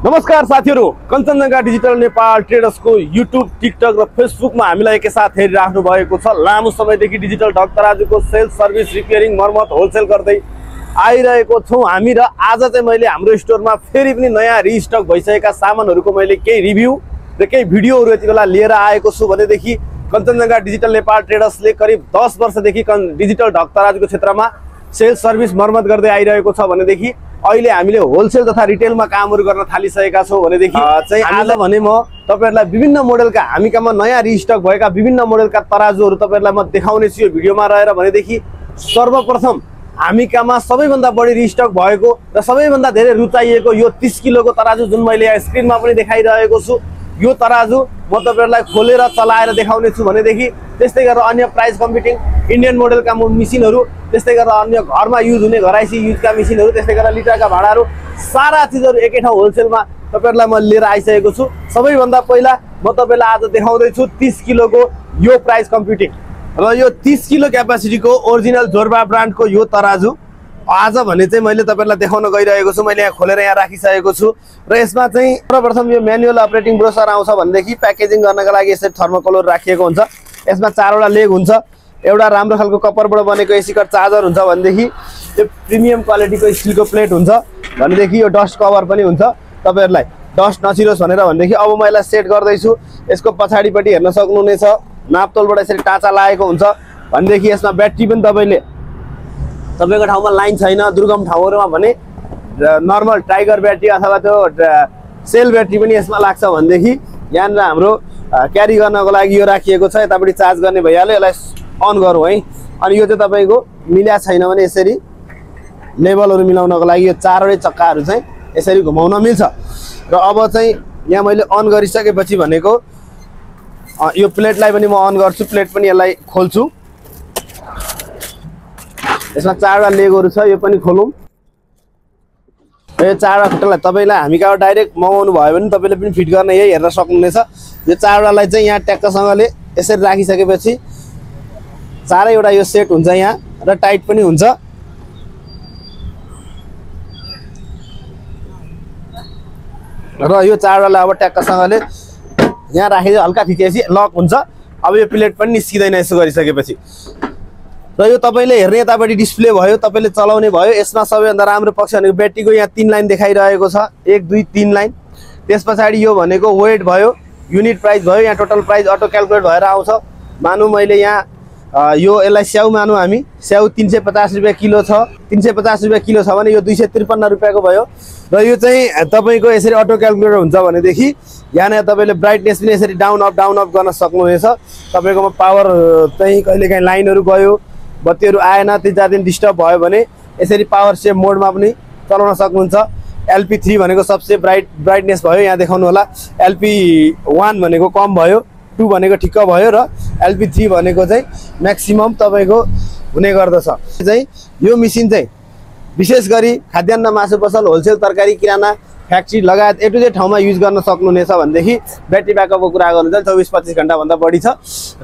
नमस्कार साथीहरु, Kanchenjunga digital Nepal ट्रेडर्सको YouTube, TikTok र फेसबुकमा हामीलाई एकैसाथ हेरिराख्नु भएको छ। लामो समयदेखि डिजिटल ढक तराजुको सेल्स, सर्भिस, रिपेयरिङ, मर्मत, होलसेल गर्दै आइरहेको छौं हामी। र आज चाहिँ मैले हाम्रो स्टोरमा फेरि पनि नयाँ रिस्टक भइसकेका सामानहरुको मैले केही रिभ्यू र केही भिडियोहरु यति बेला लिएर आएको छु। भनेदेखि कञ्चनजंघा डिजिटल नेपाल ट्रेडर्सले करिब 10 वर्षदेखि डिजिटल ढक तराजुको क्षेत्रमा सेल्स, सर्भिस, मर्मत गर्दै आइरहेको छ। भनेदेखि अहिले हामीले होलसेल तथा रिटेलमा कामहरु गर्न थालिसकेका छौं। भनेदेखि चाहिँ आज भने म तपाईहरुलाई विभिन्न मोडलका हामीकामा नयाँ रिस्टक भएका विभिन्न मोडलका तराजुहरु तपाईहरुलाई म देखाउने छु यो भिडियोमा रहेर। भनेदेखि सर्वप्रथम हामीकामा सबैभन्दा बढी रिस्टक भएको र सबैभन्दा धेरै रुचाइएको यो 30 किलोको तराजु जुन मैले यहाँ स्क्रिनमा पनि देखाइरहेको छु, यो तराजु म तपाईहरुलाई खोलेर चलाएर देखाउने छु। भनेदेखि त्यस्तै गरेर अन्य प्राइस कम्पिटिङ इन्डियन मोडलका मिसिनहरु, त्यस्तै गरेर अन्य घरमा युज हुने घराइसी युजका मिसिनहरु, त्यस्तै गरेर लिटरका भाडाहरु, सारा चीजहरु एकै ठाउँ होलसेलमा तपाईहरुलाई म लिएर आइसकेको छु। सबैभन्दा पहिला म तपाईलाई आज देखाउँदै छु 30 किलोको यो प्राइस कम्पिटिङ र यो 30 किलो क्यापासिटीको ओरिजिनल जोरबा ब्रान्डको यो तराजु आज भने चाहिँ मैले तपाईहरुलाई देखाउन गइरहेको छु। मैले यहाँ खोलेर यहाँ राखिसकेको छु र यसमा चाहिँ सर्वप्रथम यो म्यानुअल अपरेटिङ ब्रोसर आउँछ। भनेदेखि प्याकेजिङ गर्नका लागि यसरी थर्मोकोलहरु राखिएको हुन्छ। यसमा 4 वटा लेग हुन्छ, एउटा राम्रो खालको कपरबाट बनेको एसी कट चार्जर हुन्छ। भनेदेखि यो प्रिमियम क्वालिटीको स्टिलको प्लेट हुन्छ। भनेदेखि यो डस्ट कभर पनि हुन्छ तपाईहरुलाई डस्ट नछिरोस् भनेर। भनेदेखि अब म यसलाई सेट गर्दै छु। यसको पछाडीपट्टि हेर्न सक्नुहुनेछ नापतोलबाट यसरी टाचा लागेको हुन्छ। भनेदेखि यसमा ब्याट्री पनि तपाईको ठाउँमा लाइन छैन, दुर्गम ठाउँहरुमा भने नर्मल टाइगर ब्याट्री अथवा त्यो सेल ब्याट्री पनि यसमा लाग्छ। भनेदेखि यहाँनिर हाम्रो क्यारी गर्नको लागि यो राखिएको छ। यतापट्टि चार्ज गर्ने भइहाल्यो। यसलाई अन गरौँ है। अनि यो चाहिँ तपाईको मिल्या छैन भने यसरी लेभलहरु मिलाउनको लागि यो 4 वटै चक्काहरु चाहिँ यसरी घुमाउन मिल्छ। र अब चाहिँ यहाँ मैले अन गरिसकेपछि भनेको यो प्लेटलाई पनि म अन गर्छु। प्लेट पनि यसलाई खोल्छु। यसमा 4 वटा लेगहरु छ, यो पनि खोलौं। यो 4 वटा खुट्टालाई तपाईलाई हामीबाट डाइरेक्ट मगाउनु भयो भने तपाईले पनि फिट गर्न यही हेर्न सक्नुहुनेछ। यो 4 वटालाई चाहिँ यहाँ ट्याक्कसँगले यसरी राखिसकेपछि चारैवटा यो सेट हुन्छ यहाँ र टाइट पनि हुन्छ। र यो 4 वटालाई अब ट्याक्कसँगले यहाँ राखिदिए हल्का थिचेपछि लक हुन्छ। अब यो प्लेट पनि निस्किदैन यसो गरिसकेपछि। र यो तपाईले हेर्ने यतापट्टि डिस्प्ले भयो, तपाईले चलाउने भयो। यसमा सबैभन्दा राम्रो पक्ष भनेको ब्याट्रीको यहाँ 3 लाइन देखाइरहेको छ, 1 2 3 लाइन। त्यसपछि यो भनेको वेट भयो, युनिट प्राइस भयो, यहाँ टोटल प्राइस अटो क्याल्कुलेट भएर आउँछ। मानौ मैले यहाँ यो यसलाई स्याउ मानौ हामी, स्याउ 350 रुपैयाँ किलो छ। 350 रुपैयाँ किलो छ भने यो 253 रुपैयाँको भयो। र यो चाहिँ तपाईको यसरी अटो क्याल्कुलेटर हुन्छ। भनेदेखि यहाँ तपाईले ब्राइटनेस पनि यसरी डाउन अप गर्न सक्नुहुनेछ। तपाईकोमा पावर चाहिँ कहिलेकाहीँ लाइनहरु गयो, बत्तीहरु आएन, 3-4 दिन डिस्टर्ब भयो भने यसरी पावर सेभ मोडमा पनि चलाउन सक्नुहुन्छ। LP3 भनेको सबसे ब्राइटनेस भयो, यहाँ देखाउनु होला। LP1 भनेको कम भयो, 2 भनेको ठिक्क भयो र LP3 भनेको चाहिँ म्याक्सिमम तपाईको हुने गर्दछ। चाहिँ यो मेसिन चाहिँ विशेष गरी खाद्यान्न, मासु पसल, होलसेल, तरकारी, किराना, फ्याक्ट्री लगायत A to Z ठाउँमा युज गर्न सक्नुहुनेछ। भनेदेखि ब्याट्री ब्याकअपको कुरा गर्नु चाहिँ 24-25 घण्टा भन्दा बढी छ।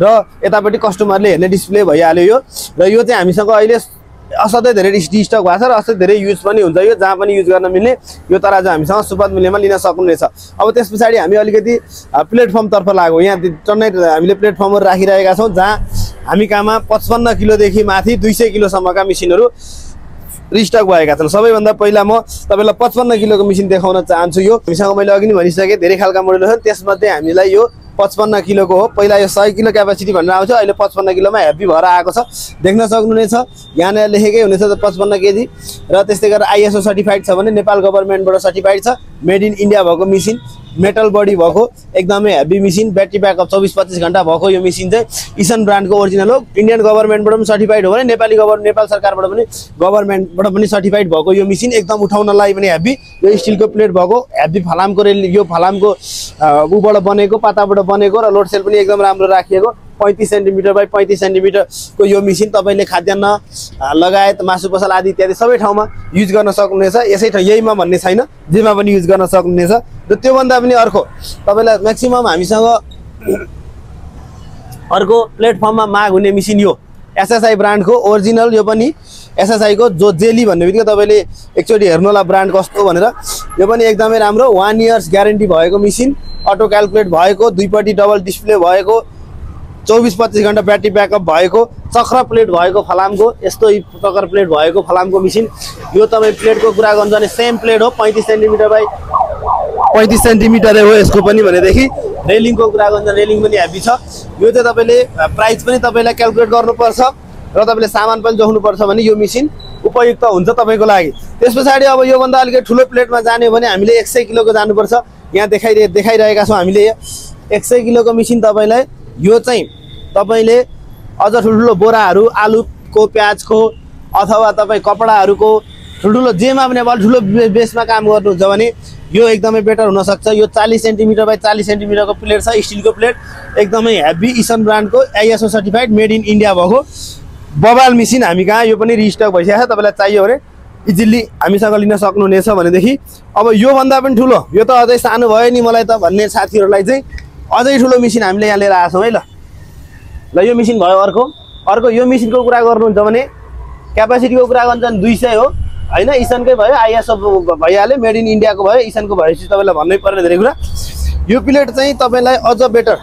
र यतापट्टि कस्टमरले हेर्ने डिस्प्ले भइहाल्यो यो। र यो चाहिँ हामीसँग अहिले असाध्यै धेरै रिस्टक भएको छ र असाध्यै धेरै युज पनि हुन्छ। यो जहाँ पनि युज गर्न मिल्ने यो तराजु हामीसँग सुपथ मूल्यमा लिन सक्नुहुनेछ। अब त्यसपछि हामी अलिकति प्लेटफर्म तर्फ लाग्यौं। यहाँ टन्नै हामीले प्लेटफर्महरु राखिरहेका छौं जहाँ हामीकामा 55 किलोदेखि माथि 200 किलोसम्मका मेसिनहरु रिस्टक भएका छन्। सबैभन्दा पहिला म तपाईलाई 55 किलोको मेसिन देखाउन चाहन्छु। यो हामीसँग मैले अघि नै भनिसके धेरै खालका मोडलहरु छन्, त्यसमध्ये हामीलाई यो 55 किलोको हो। पहिला यो 100 किलो क्यापासिटी भनेर आउँछ, अहिले 55 किलोमा हेभी भएर आएको छ। देख्न सक्नुहुनेछ यहाँ लेखेकै हुनेछ 55 केजी। र त्यस्तै गरेर ISO सर्टिफाइड छ भने नेपाल गभर्नमेन्टबाट सर्टिफाइड छ। मेड इन इन्डिया भएको मेसिन, मेटल बडी भएको एकदमै हेभी मेसिन, ब्याट्री ब्याकअप 24-25 घण्टा भएको यो मेसिन चाहिँ इसन ब्रान्डको ओरिजिनल हो। इन्डियन गभर्नमेन्टबाट पनि सर्टिफाइड हो भने नेपाल सरकारबाट पनि गभर्नमेन्टबाट पनि सर्टिफाइड भएको यो मेसिन एकदम उठाउनलाई पनि हेभी। यो स्टिलको प्लेट भएको हेभी फलामको यो फलामको उबाट बनेको, पाताबाट बनेको र लोड सेल पनि एकदम राम्रो राखिएको। 35 सेन्टिमिटर बाइ 35 सेन्टिमिटरको यो मेसिन तपाईले खाद्यान्न लगायत मासु पसल आदि इत्यादि सबै ठाउँमा युज गर्न सक्नुहुनेछ। यसै ठाउँ यहीमा भन्ने छैन, जेमा पनि युज गर्न सक्नुहुनेछ। र त्यो भन्दा पनि अर्को तपाईलाई म्याक्सिमम हामीसँग अर्को प्लेटफर्ममा माग हुने मेसिन यो एसएसआई ब्रान्डको ओरिजिनल, यो पनि एसएसआई को जो जेली भन्ने बित्तिकै तपाईँले एकचोटि हेर्नु होला ब्रान्ड कस्तो भनेर। यो पनि एकदमै राम्रो 1 इयर्स ग्यारेन्टी भएको मेसिन, अटो क्याल्कुलेट भएको, दुईपट्टि डबल डिस्प्ले भएको, 24-25 घण्टा ब्याट्री ब्याकअप भएको, चक्र प्लेट भएको फलामको, यस्तो चक्र प्लेट भएको फलामको मेसिन। यो तपाईँ प्लेटको कुरा गर्नु भने सेम प्लेट हो, 35 सेन्टिमिटर बाई 35 सेन्टिमिटर हो यसको पनि। भनेदेखि रेलिङको कुरा गर्नु रेलिङ पनि हेभी छ। यो चाहिँ तपाईँले प्राइस पनि तपाईँलाई क्याल्कुलेट गर्नुपर्छ र तपाईँले सामान पनि जोख्नुपर्छ भने यो मेसिन उपयुक्त हुन्छ तपाईँको लागि। त्यस पछाडि अब योभन्दा अलिकति ठुलो प्लेटमा जाने हो भने हामीले 100 किलोको जानुपर्छ। यहाँ देखाइरहेका छौँ हामीले 100 किलोको मेसिन तपाईँलाई। यो चाहिँ तपाईँले अझ ठुल्ठुलो बोराहरू, आलुको, प्याजको अथवा तपाईँ कपडाहरूको ठुल्ठुलो जेमा पनि अब ठुलो बेसमा काम गर्नुहुन्छ भने यो एकदमै बेटर हुनसक्छ। यो 40 सेन्टिमिटर बाई 40 सेन्टिमिटरको प्लेट छ, स्टिलको प्लेट, एकदमै हेभी इसन ब्रान्डको, ISO certified, made in India भएको बबाल मेसिन हामी कहाँ यो पनि रिस्टक भइसकेको छ। तपाईँलाई चाहियो भने इजिली हामीसँग लिन सक्नुहुनेछ। भनेदेखि अब योभन्दा पनि ठुलो, यो त अझै सानो भयो नि मलाई त भन्ने साथीहरूलाई चाहिँ अझै ठुलो मेसिन हामीले यहाँ लिएर आएको छौँ है। ल यो मेसिन भयो। अर्को यो मेसिनको कुरा गर्नुहुन्छ भने क्यापासिटीको कुरा गर्नुहुन्छ भने 200 हो होइन, इसनकै भयो, आइएसओ भइहाल्यो, मेड इन इन्डियाको भयो, इसनको भएपछि तपाईँलाई भन्नै पर्ने धेरै कुरा। यो प्लेट चाहिँ तपाईँलाई अझ बेटर,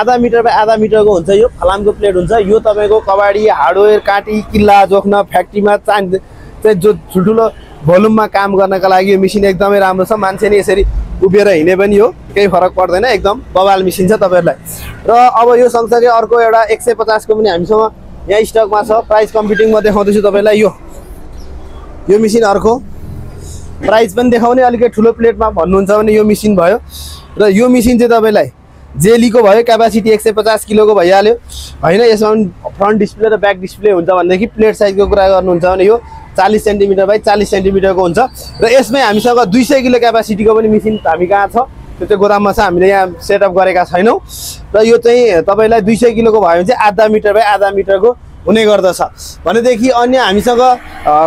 आधा मिटर बाई आधा मिटरको हुन्छ, यो फलामको प्लेट हुन्छ। यो तपाईँको कबाडी, हार्डवेयर, काँटी, किल्ला जोख्न, फ्याक्ट्रीमा चाहिँ जो ठुल्ठुलो भोल्युममा काम गर्नका लागि यो मेसिन एकदमै राम्रो छ। मान्छे नि यसरी उभिएर हिँडे पनि यो केही फरक पर्दैन, एकदम बबाल मेसिन छ तपाईँहरूलाई। र अब यो सँगसँगै अर्को एउटा 150 को पनि हामीसँग यहाँ स्टकमा छ। प्राइस कम्पिटिङमा देखाउँदैछु तपाईँलाई। यो मेसिन अर्को प्राइस पनि देखाउने, अलिकति ठुलो प्लेटमा भन्नुहुन्छ भने यो मेसिन भयो। र यो मेसिन चाहिँ तपाईँलाई जेलीको भयो, क्यापासिटी 150 किलोको भइहाल्यो होइन। यसमा पनि फ्रन्ट डिस्प्ले र ब्याक डिस्प्ले हुन्छ। भनेदेखि प्लेट साइजको कुरा गर्नुहुन्छ भने यो 40 सेन्टिमिटर बाई 40 सेन्टिमिटरको हुन्छ। र यसमै हामीसँग 200 किलो क्यापासिटीको पनि मेसिन हामी कहाँ छ, त्यो चाहिँ गोदाममा छ, हामीले यहाँ सेटअप गरेका छैनौँ। र यो चाहिँ तपाईँलाई 200 किलोको भयो भने चाहिँ आधा मिटर बाई आधा मिटरको हुने गर्दछ। भनेदेखि अन्य हामीसँग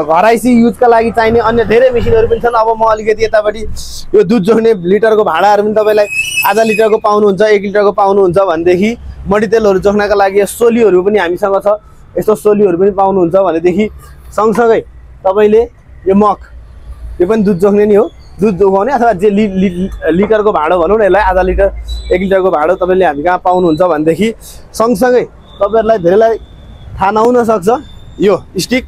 घराइसी युजका लागि चाहिने अन्य धेरै मेसिनहरू पनि छन्। अब म अलिकति यतापट्टि यो दुध जोख्ने लिटरको भाँडाहरू पनि तपाईँलाई आधा लिटरको पाउनुहुन्छ, 1 लिटरको पाउनुहुन्छ। भनेदेखि मट्टितेलहरू जोख्नका लागि सोलीहरू पनि हामीसँग छ, यस्तो सोलीहरू पनि पाउनुहुन्छ। भनेदेखि सँगसँगै तपाईँले यो मग, यो पनि दुध जोख्ने नि हो, दुध जोगाउने अथवा जे लिटरको भाँडो भनौँ न यसलाई, आधा लिटर 1 लिटरको भाँडो तपाईँले हामी कहाँ पाउनुहुन्छ। भनेदेखि सँगसँगै तपाईँहरूलाई धेरैलाई थाहा नहुन सक्छ यो स्टिक,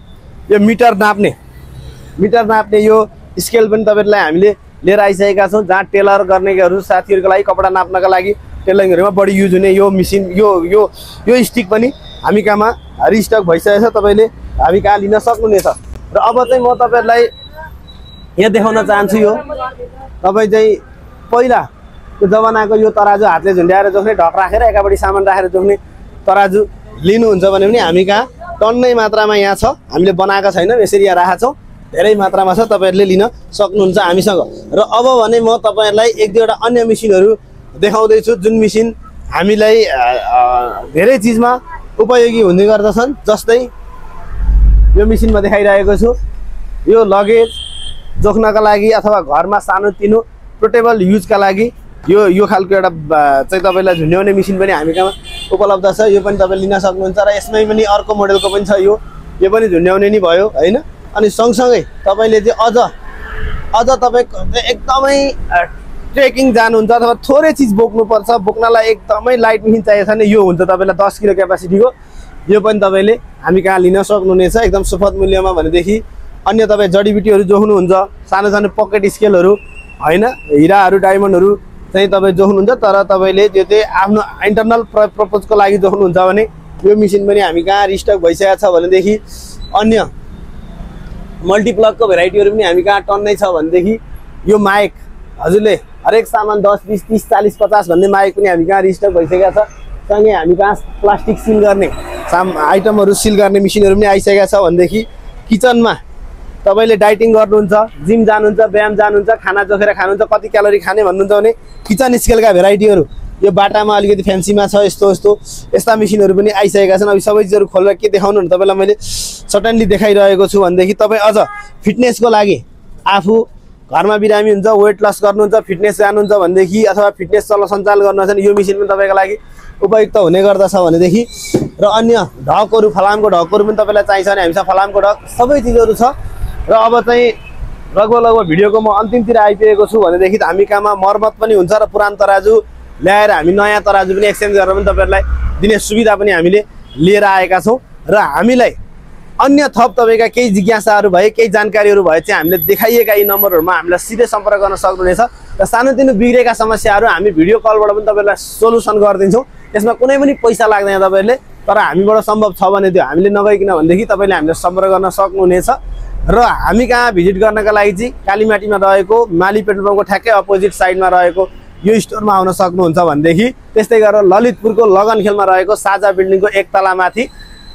यो मिटर नाप्ने यो स्केल पनि तपाईँहरूलाई हामीले लिएर आइसकेका छौँ। जहाँ टेलर गर्नेहरू साथीहरूको लागि, कपडा नाप्नका लागि टेलरिङहरूमा बढी युज हुने यो मेसिन, यो स्टिक पनि हामी कहाँमा रिस्टक भइसकेको छ। तपाईँले हामी कहाँ लिन सक्नुहुनेछ। र अब चाहिँ म तपाईँहरूलाई यहाँ देखाउन चाहन्छु। यो तपाईँ चाहिँ पहिलाको जमानाको यो तराजु हातले झुन्ड्याएर जोख्ने, ढक राखेर एकापट्टि सामान राखेर जोख्ने तराजु लिनुहुन्छ भने पनि हामी कहाँ टन्नै मात्रामा यहाँ छ, हामीले बनाएका छैनौँ, यसरी यहाँ राखेका छौँ, धेरै मात्रामा छ, तपाईँहरूले लिन सक्नुहुन्छ हामीसँग। र अब भने म तपाईँहरूलाई 1-2वटा अन्य मेसिनहरू देखाउँदैछु जुन मेसिन हामीलाई धेरै चिजमा उपयोगी हुने गर्दछन्। जस्तै यो मेसिनमा देखाइरहेको छु, यो लगेज जोख्नका लागि अथवा घरमा सानोतिनो पोर्टेबल युजका लागि यो खालको एउटा चाहिँ तपाईँलाई झुन्ड्याउने मेसिन पनि हामी कहाँ उपलब्ध छ। यो पनि तपाईँले लिन सक्नुहुन्छ। र यसमै पनि अर्को मोडलको पनि छ, यो पनि झुन्ड्याउने नि भयो होइन। अनि सँगसँगै तपाईँले चाहिँ अझ तपाईँ एकदमै ट्रेकिङ जानुहुन्छ अथवा थोरै चिज बोक्नुपर्छ, बोक्नलाई एकदमै लाइट मेसिन चाहिएको छ भने यो हुन्छ तपाईँलाई 10 किलो क्यापासिटीको। यो पनि तपाईँले हामी कहाँ लिन सक्नुहुनेछ एकदम सुपथ मूल्यमा। भनेदेखि अन्य तपाईँ जडीबुटीहरू जोख्नुहुन्छ, सानो सानो पकेट स्केलहरू होइन, हिराहरू, डायमन्डहरू चाहिँ तपाईँ जोख्नुहुन्छ, तर तपाईँले त्यो चाहिँ आफ्नो इन्टरनल पर्पजको लागि जोख्नुहुन्छ भने यो मेसिन पनि हामी कहाँ रिस्टक भइसकेको छ। भनेदेखि अन्य मल्टिप्लगको भेराइटीहरू पनि हामी कहाँ टन्नै छ। भनेदेखि यो माइक हजुरले हरेक सामान 10, 20, 30, 40, 50 भन्ने माइक पनि हामी कहाँ रिस्टक भइसकेको छ। सँगै हामी कहाँ प्लास्टिक सिल गर्ने आइटमहरू सिल गर्ने मेसिनहरू पनि आइसकेको छ। भनेदेखि किचनमा तपाईँले डाइटिङ गर्नुहुन्छ, जिम जानुहुन्छ, व्यायाम जानुहुन्छ, खाना जोखेर खानुहुन्छ, कति क्यालोरी खाने भन्नुहुन्छ भने किचन स्केलका भेराइटीहरू यो बाटामा अलिकति फ्यान्सीमा छ, यस्ता मेसिनहरू पनि आइसकेका छन्। अब सबै चिजहरू खोलेर के देखाउनु भने तपाईँलाई मैले सडनली देखाइरहेको छु। भनेदेखि तपाईँ अझ फिटनेसको लागि आफू घरमा बिरामी हुन्छ, वेट लस गर्नुहुन्छ, फिटनेस जानुहुन्छ भनेदेखि अथवा फिटनेस सञ्चालन गर्नुहुन्छ भने यो मेसिन पनि तपाईँको लागि उपयुक्त हुने गर्दछ भनेदेखि र अन्य ढकहरू फलामको ढकहरू पनि तपाईँलाई चाहिन्छ भने हामीसँग फलामको ढक सबै चिजहरू छ। र अब चाहिँ लगभग भिडियोको म अन्तिमतिर आइपुगेको छु भनेदेखि हामी कहाँमा मर्मत पनि हुन्छ र पुरानो तराजु ल्याएर हामी नयाँ तराजु पनि एक्सचेन्ज गरेर पनि तपाईँहरूलाई दिने सुविधा पनि हामीले लिएर आएका छौँ। र हामीलाई अन्य थप तपाईँका केही जिज्ञासाहरू भए केही जानकारीहरू भए चाहिँ हामीले देखाइएका यी नम्बरहरूमा हामीलाई सिधै सम्पर्क गर्न सक्नुहुनेछ र सानोतिनो बिग्रेका समस्याहरू हामी भिडियो कलबाट पनि तपाईँलाई सोल्युसन गरिदिन्छौँ। त्यसमा कुनै पनि पैसा लाग्दैन तपाईँहरूले, तर हामीबाट सम्भव छ भने त्यो हामीले नगइकन भनेदेखि तपाईँले हामीलाई सम्पर्क गर्न सक्नुहुनेछ। र हामी कहाँ भिजिट गर्नका लागि चाहिँ कालीमाटीमा रहेको माली पेट्रोल पम्पको ठ्याक्कै अपोजिट साइडमा रहेको यो स्टोरमा आउन सक्नुहुन्छ भनेदेखि, त्यस्तै गरेर ललितपुरको लगनखेलमा रहेको साझा बिल्डिङको एक तलामाथि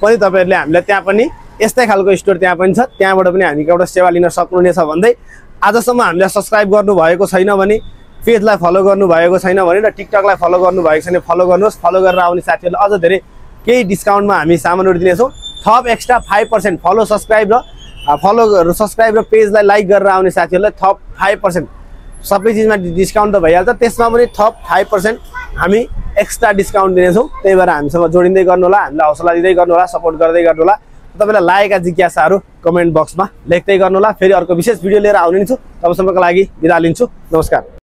पनि तपाईँहरूले हामीलाई त्यहाँ पनि यस्तै खालको स्टोर त्यहाँ पनि छ, त्यहाँबाट पनि हामीबाट सेवा लिन सक्नुहुनेछ भन्दै आजसम्म हामीलाई सब्सक्राइब गर्नुभएको छैन भने पेजलाई फलो गर्नुभएको छैन भने र टिकटकलाई फलो गर्नुभएको छैन फलो गर्नुहोस्। फलो गरेर आउने साथीहरूलाई अझ धेरै केही डिस्काउन्टमा हामी सामानहरू दिनेछौँ। थप एक्स्ट्रा 5% फलो सब्सक्राइब र पेजलाई लाइक गरेर आउने साथीहरूलाई थप 5% सबै चिजमा डिस्काउन्ट त भइहाल्छ, त्यसमा पनि थप 5% हामी एक्स्ट्रा डिस्काउन्ट दिनेछौँ। त्यही भएर हामीसँग जोडिँदै गर्नु होला, हामीलाई हौसला दिँदै गर्नु होला, सपोर्ट गर्दै गर्नु होला। तपाईँलाई लागेका जिज्ञासाहरू कमेन्ट बक्समा लेख्दै गर्नु होला। फेरि अर्को विशेष भिडियो लिएर आउने छु, तबसम्मको लागि बिदा लिन्छु। नमस्कार।